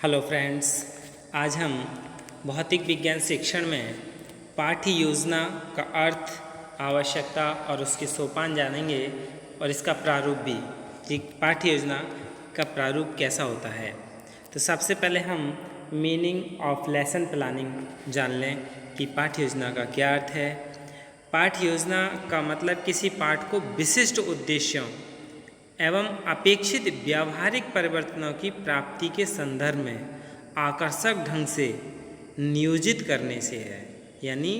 Hello friends, आज हम भौतिक विज्ञान शिक्षण में पाठ्य योजना का अर्थ, आवश्यकता और उसके सोपान जानेंगे और इसका प्रारूप भी कि पाठ्य योजना का प्रारूप कैसा होता है। तो सबसे पहले हम मीनिंग ऑफ लेसन प्लानिंग जान लें कि पाठ्य योजना का क्या अर्थ है। पाठ्य योजना का मतलब किसी पाठ को विशिष्ट उद्देश्यों एवं अपेक्षित व्यावहारिक परिवर्तनों की प्राप्ति के संदर्भ में आकर्षक ढंग से नियोजित करने से है। यानी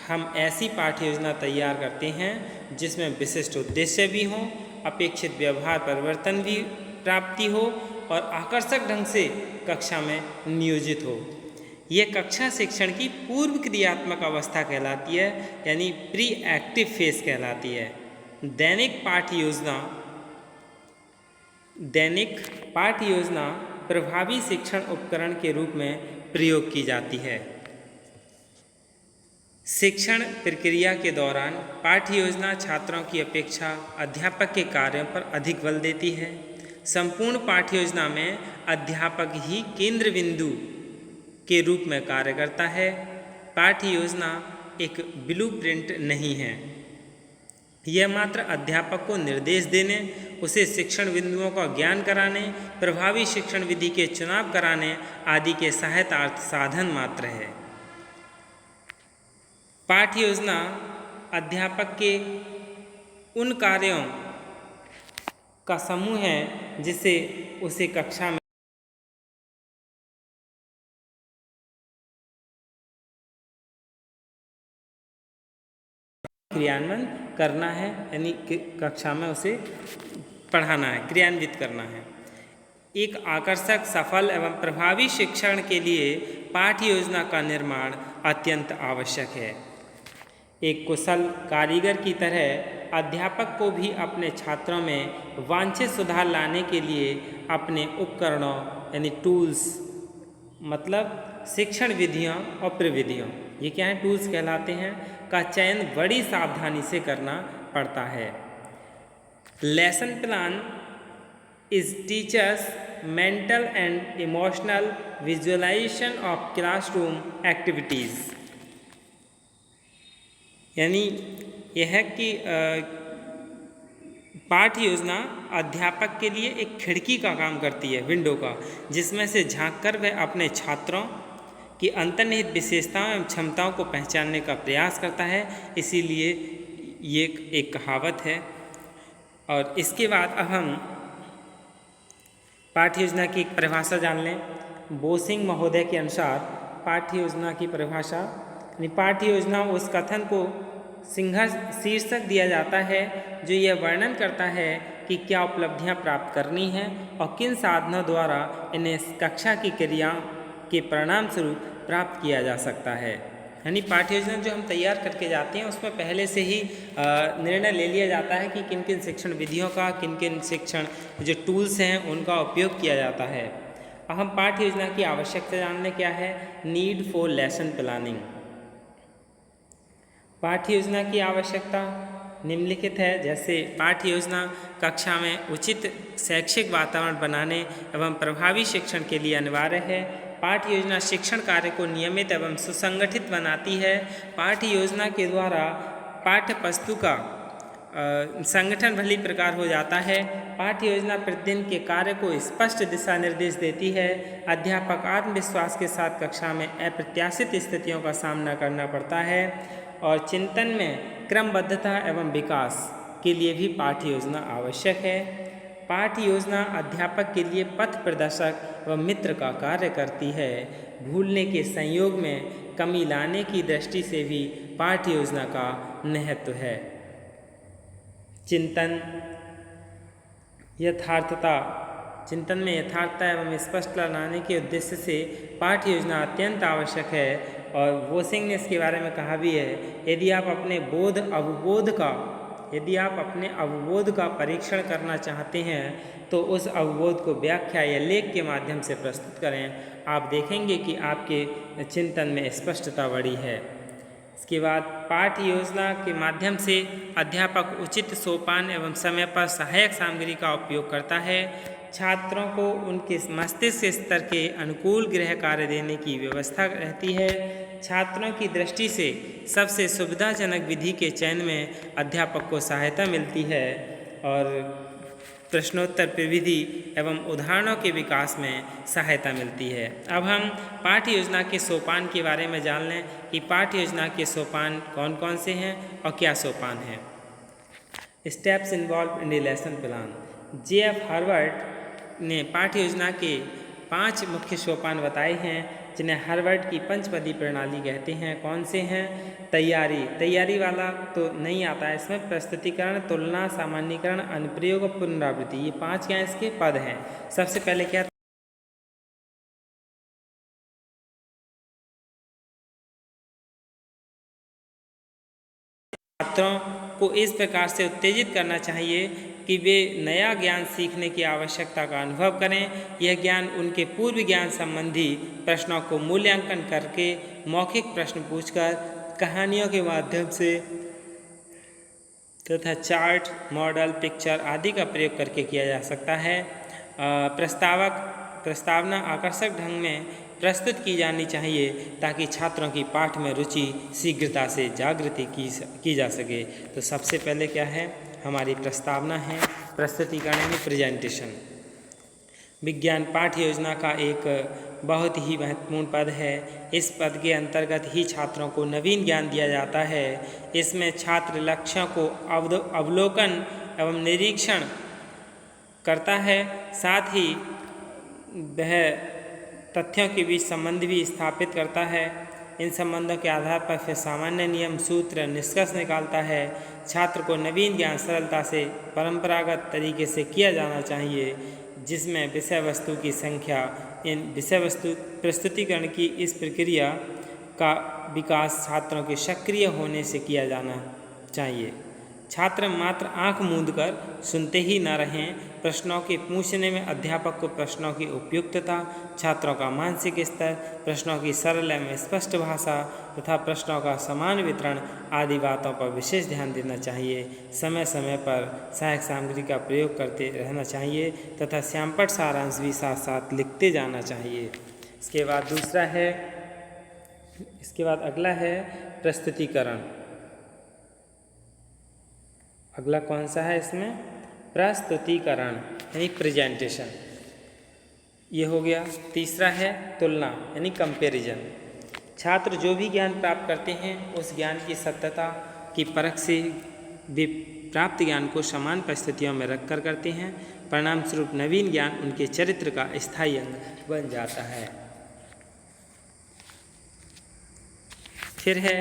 हम ऐसी पाठ्य योजना तैयार करते हैं जिसमें विशिष्ट उद्देश्य भी हों, अपेक्षित व्यवहार परिवर्तन भी प्राप्ति हो और आकर्षक ढंग से कक्षा में नियोजित हो। यह कक्षा शिक्षण की पूर्व क्रियात्मक अवस्था कहलाती है, यानी प्री एक्टिव फेज कहलाती है। दैनिक पाठ्य योजना प्रभावी शिक्षण उपकरण के रूप में प्रयोग की जाती है। शिक्षण प्रक्रिया के दौरान पाठ्य योजना छात्रों की अपेक्षा अध्यापक के कार्यों पर अधिक बल देती है। संपूर्ण पाठ्य योजना में अध्यापक ही केंद्र बिंदु के रूप में कार्य करता है। पाठ्य योजना एक ब्लूप्रिंट नहीं है, यह मात्र अध्यापक को निर्देश देने, उसे शिक्षण बिंदुओं का ज्ञान कराने, प्रभावी शिक्षण विधि के चुनाव कराने आदि के सहायतार्थ साधन मात्र है। पाठ्य योजना अध्यापक के उन कार्यों का समूह है जिसे उसे कक्षा में क्रियान्वयन करना है, यानी कक्षा में उसे पढ़ाना है, क्रियान्वित करना है। एक आकर्षक, सफल एवं प्रभावी शिक्षण के लिए पाठ्य योजना का निर्माण अत्यंत आवश्यक है। एक कुशल कारीगर की तरह अध्यापक को भी अपने छात्रों में वांछित सुधार लाने के लिए अपने उपकरणों यानी टूल्स, मतलब शिक्षण विधियों और प्रविधियों, ये क्या है, टूल्स कहलाते हैं, का चयन बड़ी सावधानी से करना पड़ता है। Lesson plan is teachers mental and emotional visualisation of classroom activities. यानी यह है कि पाठ्य योजना अध्यापक के लिए एक खिड़की का काम करती है, विंडो का, जिसमें से झांककर वह अपने छात्रों की अंतर्निहित विशेषताओं एवं क्षमताओं को पहचानने का प्रयास करता है। इसीलिए ये एक कहावत है। और इसके बाद अब हम पाठ्य योजना की एक परिभाषा जान लें। बोसिंग महोदय के अनुसार पाठ्य योजना की परिभाषा, यानी पाठ्य योजना उस कथन को शीर्षक दिया जाता है जो यह वर्णन करता है कि क्या उपलब्धियां प्राप्त करनी हैं और किन साधनों द्वारा इन्हें कक्षा की क्रिया के परिणाम स्वरूप प्राप्त किया जा सकता है। यानी पाठ्य योजना जो हम तैयार करके जाते हैं उसमें पहले से ही निर्णय ले लिया जाता है कि किन किन शिक्षण विधियों का, किन किन शिक्षण जो टूल्स हैं उनका उपयोग किया जाता है। अब हम पाठ्य योजना की आवश्यकता जानने क्या है। Need for lesson planning. पाठ्य योजना की आवश्यकता निम्नलिखित है, जैसे पाठ्य योजना कक्षा में उचित शैक्षिक वातावरण बनाने एवं प्रभावी शिक्षण के लिए अनिवार्य है। पाठ्य योजना शिक्षण कार्य को नियमित एवं सुसंगठित बनाती है। पाठ्य योजना के द्वारा पाठ्य वस्तु का संगठन भली प्रकार हो जाता है। पाठ्य योजना प्रतिदिन के कार्य को स्पष्ट दिशा निर्देश देती है। अध्यापक आत्मविश्वास के साथ कक्षा में अप्रत्याशित स्थितियों का सामना करना पड़ता है और चिंतन में क्रमबद्धता एवं विकास के लिए भी पाठ्य योजना आवश्यक है। पाठ्य योजना अध्यापक के लिए पथ प्रदर्शक व मित्र का कार्य करती है। भूलने के संयोग में कमी लाने की दृष्टि से भी पाठ्य योजना का महत्व है। चिंतन में यथार्थता एवं स्पष्टता लाने के उद्देश्य से पाठ्य योजना अत्यंत आवश्यक है। और बोसिंग ने इसके बारे में कहा भी है, यदि आप अपने अवबोध का परीक्षण करना चाहते हैं तो उस अवबोध को व्याख्या या लेख के माध्यम से प्रस्तुत करें। आप देखेंगे कि आपके चिंतन में स्पष्टता बढ़ी है। इसके बाद पाठ्य योजना के माध्यम से अध्यापक उचित सोपान एवं समय पर सहायक सामग्री का उपयोग करता है। छात्रों को उनके मस्तिष्क स्तर के अनुकूल गृह कार्य देने की व्यवस्था रहती है। छात्रों की दृष्टि से सबसे सुविधाजनक विधि के चयन में अध्यापक को सहायता मिलती है और प्रश्नोत्तर प्रविधि एवं उदाहरणों के विकास में सहायता मिलती है। अब हम पाठ्य योजना के सोपान के बारे में जान लें कि पाठ्य योजना के सोपान कौन कौन से हैं और क्या सोपान हैं। Steps involve in the lesson plan. J.F. Harvard ने पाठ्य योजना के 5 मुख्य सोपान बताए हैं जिन्हें हार्वर्ड की पंचपदी प्रणाली कहते हैं। कौन से हैं? तैयारी वाला तो नहीं आता है इसमें। प्रस्तुतिकरण, तुलना, सामान्यीकरण, अनुप्रयोग और पुनरावृत्ति, ये 5 क्या इसके पद हैं। सबसे पहले क्या छात्रों को इस प्रकार से उत्तेजित करना चाहिए कि वे नया ज्ञान सीखने की आवश्यकता का अनुभव करें। यह ज्ञान उनके पूर्व ज्ञान संबंधी प्रश्नों को मूल्यांकन करके, मौखिक प्रश्न पूछकर, कहानियों के माध्यम से तथा चार्ट, मॉडल, पिक्चर आदि का प्रयोग करके किया जा सकता है। प्रस्तावना आकर्षक ढंग में प्रस्तुत की जानी चाहिए ताकि छात्रों की पाठ में रुचि शीघ्रता से जागृति की जा सके। तो सबसे पहले क्या है, हमारी प्रस्तावना है, प्रस्तुतिकरण यानी प्रेजेंटेशन। विज्ञान पाठ्य योजना का एक बहुत ही महत्वपूर्ण पद है। इस पद के अंतर्गत ही छात्रों को नवीन ज्ञान दिया जाता है। इसमें छात्र लक्ष्यों को अवलोकन एवं निरीक्षण करता है, साथ ही वह तथ्यों के बीच संबंध भी स्थापित करता है। इन संबंधों के आधार पर फिर सामान्य नियम, सूत्र, निष्कर्ष निकालता है। छात्र को नवीन ज्ञान सरलता से परंपरागत तरीके से किया जाना चाहिए, जिसमें विषय वस्तु की संख्या, इन विषय वस्तु प्रस्तुतिकरण की इस प्रक्रिया का विकास छात्रों के सक्रिय होने से किया जाना चाहिए। छात्र मात्र आंख मूंद कर सुनते ही न रहें। प्रश्नों के पूछने में अध्यापक को प्रश्नों की उपयुक्तता, छात्रों का मानसिक स्तर, प्रश्नों की सरल एवं स्पष्ट भाषा तथा प्रश्नों का समान वितरण आदि बातों पर विशेष ध्यान देना चाहिए। समय समय पर सहायक सामग्री का प्रयोग करते रहना चाहिए तथा श्यामपट्ट सारांश भी साथ साथ लिखते जाना चाहिए। इसके बाद अगला है प्रस्तुतिकरण। अगला कौन सा है इसमें? प्रस्तुतिकरण यानी प्रेजेंटेशन, ये हो गया। तीसरा है तुलना यानी कंपैरिजन। छात्र जो भी ज्ञान प्राप्त करते हैं उस ज्ञान की सत्यता की परख से वे प्राप्त ज्ञान को समान परिस्थितियों में रखकर करते हैं। परिणाम स्वरूप नवीन ज्ञान उनके चरित्र का स्थायी अंग बन जाता है। फिर है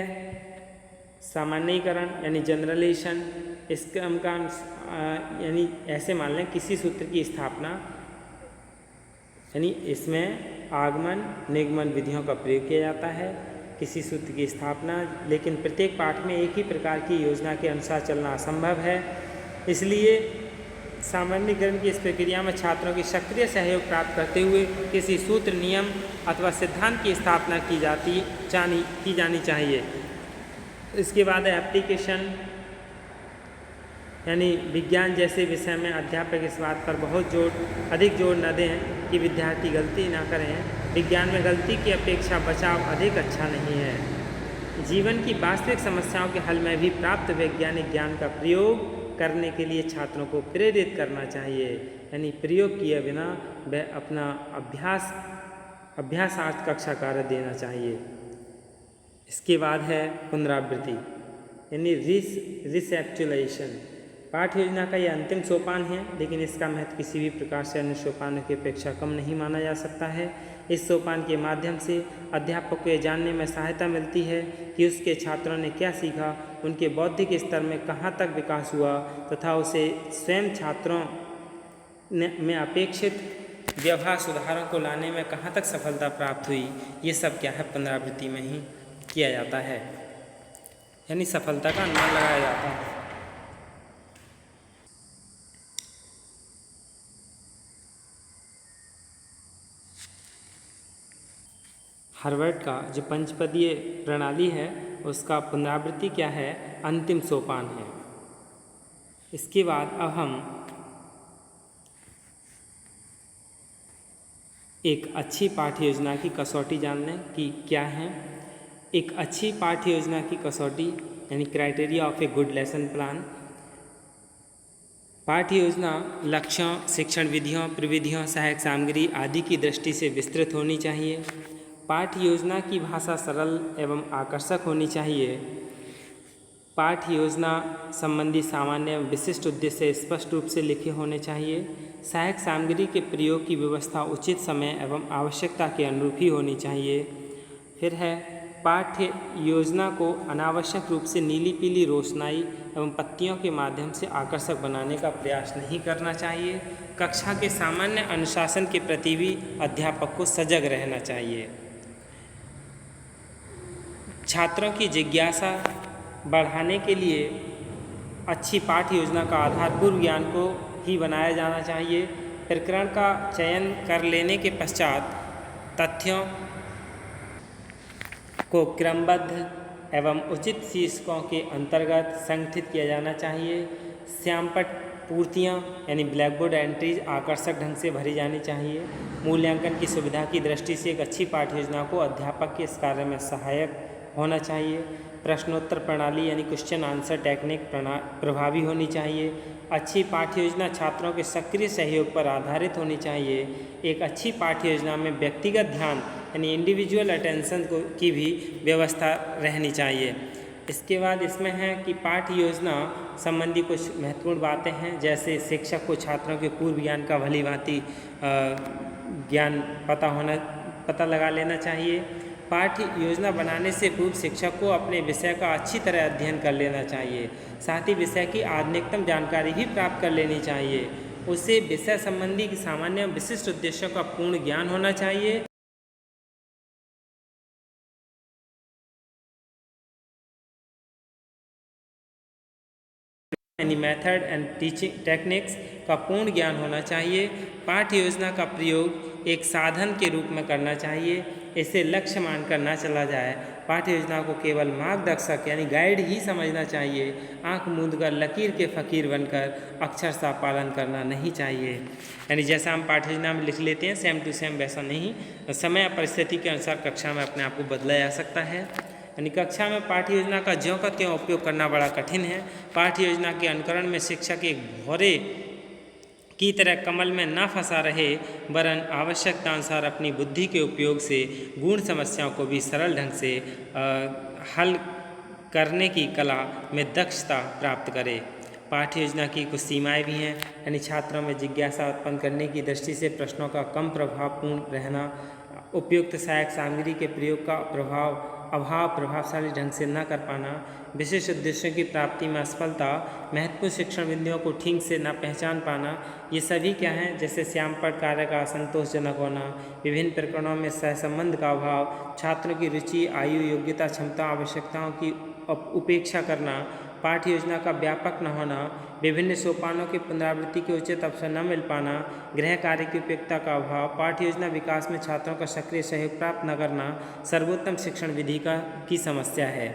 सामान्यीकरण यानी जनरलाइजेशन। इसका यानी ऐसे मान लें किसी सूत्र की स्थापना, यानी इसमें आगमन निगमन विधियों का प्रयोग किया जाता है। किसी सूत्र की स्थापना, लेकिन प्रत्येक पाठ में एक ही प्रकार की योजना के अनुसार चलना असंभव है। इसलिए सामान्यीकरण की इस प्रक्रिया में छात्रों की सक्रिय सहयोग प्राप्त करते हुए किसी सूत्र, नियम अथवा सिद्धांत की स्थापना की जानी चाहिए। इसके बाद है एप्लीकेशन यानी विज्ञान जैसे विषय में अध्यापक इस बात पर अधिक जोर न दें कि विद्यार्थी गलती ना करें। विज्ञान में गलती की अपेक्षा बचाव अधिक अच्छा नहीं है। जीवन की वास्तविक समस्याओं के हल में भी प्राप्त वैज्ञानिक ज्ञान का प्रयोग करने के लिए छात्रों को प्रेरित करना चाहिए। यानी प्रयोग किए बिना वह अपना अभ्यासार्थ कक्षा कार्य देना चाहिए। इसके बाद है पुनरावृत्ति यानी रिसेप्चुलाइजेशन। पाठ्य योजना का यह अंतिम सोपान है, लेकिन इसका महत्व किसी भी प्रकार से अन्य सोपानों की अपेक्षा कम नहीं माना जा सकता है। इस सोपान के माध्यम से अध्यापक को यह जानने में सहायता मिलती है कि उसके छात्रों ने क्या सीखा, उनके बौद्धिक स्तर में कहाँ तक विकास हुआ तथा उसे स्वयं छात्रों में अपेक्षित व्यवहार सुधारों को लाने में कहाँ तक सफलता प्राप्त हुई। ये सब क्या है, पुनरावृत्ति में ही किया जाता है, यानी सफलता का अनुमान लगाया जाता है। हार्वर्ड का जो पंचपदीय प्रणाली है उसका पुनरावृत्ति क्या है, अंतिम सोपान है। इसके बाद अब हम एक अच्छी पाठ्य योजना की कसौटी जान लें कि क्या है। एक अच्छी पाठ्य योजना की कसौटी यानी criteria of a good lesson plan. पाठ्य योजना लक्ष्यों, शिक्षण विधियों, प्रविधियों, सहायक सामग्री आदि की दृष्टि से विस्तृत होनी चाहिए। पाठ्य योजना की भाषा सरल एवं आकर्षक होनी चाहिए। पाठ्य योजना संबंधी सामान्य एवं विशिष्ट उद्देश्य स्पष्ट रूप से लिखे होने चाहिए। सहायक सामग्री के प्रयोग की व्यवस्था उचित समय एवं आवश्यकता के अनुरूप ही होनी चाहिए। फिर है पाठ्य योजना को अनावश्यक रूप से नीली पीली रोशनाई एवं पत्तियों के माध्यम से आकर्षक बनाने का प्रयास नहीं करना चाहिए। कक्षा के सामान्य अनुशासन के प्रति भी अध्यापक को सजग रहना चाहिए। छात्रों की जिज्ञासा बढ़ाने के लिए अच्छी पाठ्य योजना का आधार पूर्व ज्ञान को ही बनाया जाना चाहिए। प्रकरण का चयन कर लेने के पश्चात तथ्यों को क्रमबद्ध एवं उचित शीर्षकों के अंतर्गत संगठित किया जाना चाहिए। श्यामपट्ट पूर्तियाँ यानी ब्लैकबोर्ड एंट्रीज आकर्षक ढंग से भरी जानी चाहिए। मूल्यांकन की सुविधा की दृष्टि से एक अच्छी पाठ्य योजना को अध्यापक के इस कार्य में सहायक होना चाहिए। प्रश्नोत्तर प्रणाली यानी क्वेश्चन आंसर टेक्निक प्रभावी होनी चाहिए। अच्छी पाठ्य योजना छात्रों के सक्रिय सहयोग पर आधारित होनी चाहिए। एक अच्छी पाठ्य योजना में व्यक्तिगत ध्यान यानी इंडिविजुअल अटेंशन की भी व्यवस्था रहनी चाहिए। इसके बाद इसमें है कि पाठ्य योजना संबंधी कुछ महत्वपूर्ण बातें हैं, जैसे शिक्षक को छात्रों के पूर्व ज्ञान का भली भांति ज्ञान पता लगा लेना चाहिए। पाठ्य योजना बनाने से पूर्व शिक्षक को अपने विषय का अच्छी तरह अध्ययन कर लेना चाहिए। साथ ही विषय की आधुनिकतम जानकारी भी प्राप्त कर लेनी चाहिए। उसे विषय संबंधी सामान्य विशिष्ट उद्देश्यों का पूर्ण ज्ञान होना चाहिए। यानी मेथड एंड टीचिंग टेक्निक्स का पूर्ण ज्ञान होना चाहिए। पाठ्य योजना का प्रयोग एक साधन के रूप में करना चाहिए। इसे लक्ष्य मानकर न चला जाए। पाठ्य योजना को केवल मार्गदर्शक यानी गाइड ही समझना चाहिए। आंख मूंदकर लकीर के फ़कीर बनकर अक्षरशः पालन करना नहीं चाहिए। यानी जैसा हम पाठ्य योजना में लिख लेते हैं सेम टू सेम वैसा नहीं, समय और परिस्थिति के अनुसार कक्षा में अपने आप को बदला जा सकता है। यानी कक्षा में पाठ्य योजना का ज्यों का त्यों उपयोग करना बड़ा कठिन है। पाठ्य योजना के अनुकरण में शिक्षक एक भौरे की तरह कमल में न फंसा रहे, वरन आवश्यकता अनुसार अपनी बुद्धि के उपयोग से गूढ़ समस्याओं को भी सरल ढंग से हल करने की कला में दक्षता प्राप्त करे। पाठ्य योजना की कुछ सीमाएं भी हैं, यानी छात्रों में जिज्ञासा उत्पन्न करने की दृष्टि से प्रश्नों का कम प्रभावपूर्ण रहना, उपयुक्त सहायक सामग्री के प्रयोग का अभाव प्रभावशाली ढंग से न कर पाना, विशेष उद्देश्यों की प्राप्ति में असफलता, महत्वपूर्ण शिक्षण बिंदुओं को ठीक से न पहचान पाना, ये सभी क्या हैं? जैसे श्यामपट्ट कार्य का असंतोषजनक होना, विभिन्न प्रकरणों में सहसंबंध का अभाव, छात्रों की रुचि, आयु, योग्यता, क्षमता, आवश्यकताओं की उपेक्षा करना, पाठ्य योजना का व्यापक न होना, विभिन्न सोपानों की पुनरावृत्ति के उचित अवसर न मिल पाना, गृह कार्य की उपयुक्तता का अभाव, पाठ्य योजना विकास में छात्रों का सक्रिय सहयोग प्राप्त न करना, सर्वोत्तम शिक्षण विधि की समस्या है।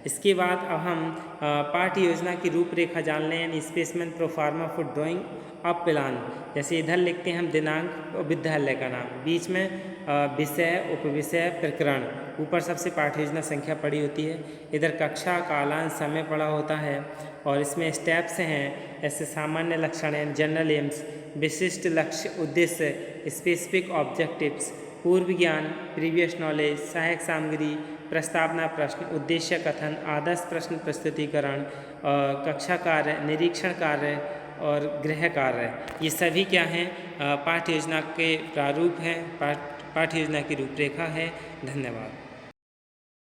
इसके बाद अब हम पाठ्य योजना की रूपरेखा जान लें, यानी specimen proforma for drawing up plan. जैसे इधर लिखते हैं हम दिनांक और विद्यालय का नाम, बीच में विषय, उपविषय, प्रकरण, ऊपर सबसे पाठ्य योजना संख्या पड़ी होती है। इधर कक्षा, कालांश, समय पड़ा होता है और इसमें स्टेप्स हैं, ऐसे सामान्य लक्षण हैं, जनरल एम्स, विशिष्ट लक्ष्य उद्देश्य, स्पेसिफिक ऑब्जेक्टिव्स, पूर्व ज्ञान, प्रीवियस नॉलेज, सहायक सामग्री, प्रस्तावना प्रश्न, उद्देश्य कथन, आदर्श प्रश्न प्रस्तुतिकरण, कक्षा कार्य, निरीक्षण कार्य और गृह कार्य, ये सभी क्या हैं? पाठ्य योजना के प्रारूप हैं, पाठ्य योजना की रूपरेखा है। धन्यवाद।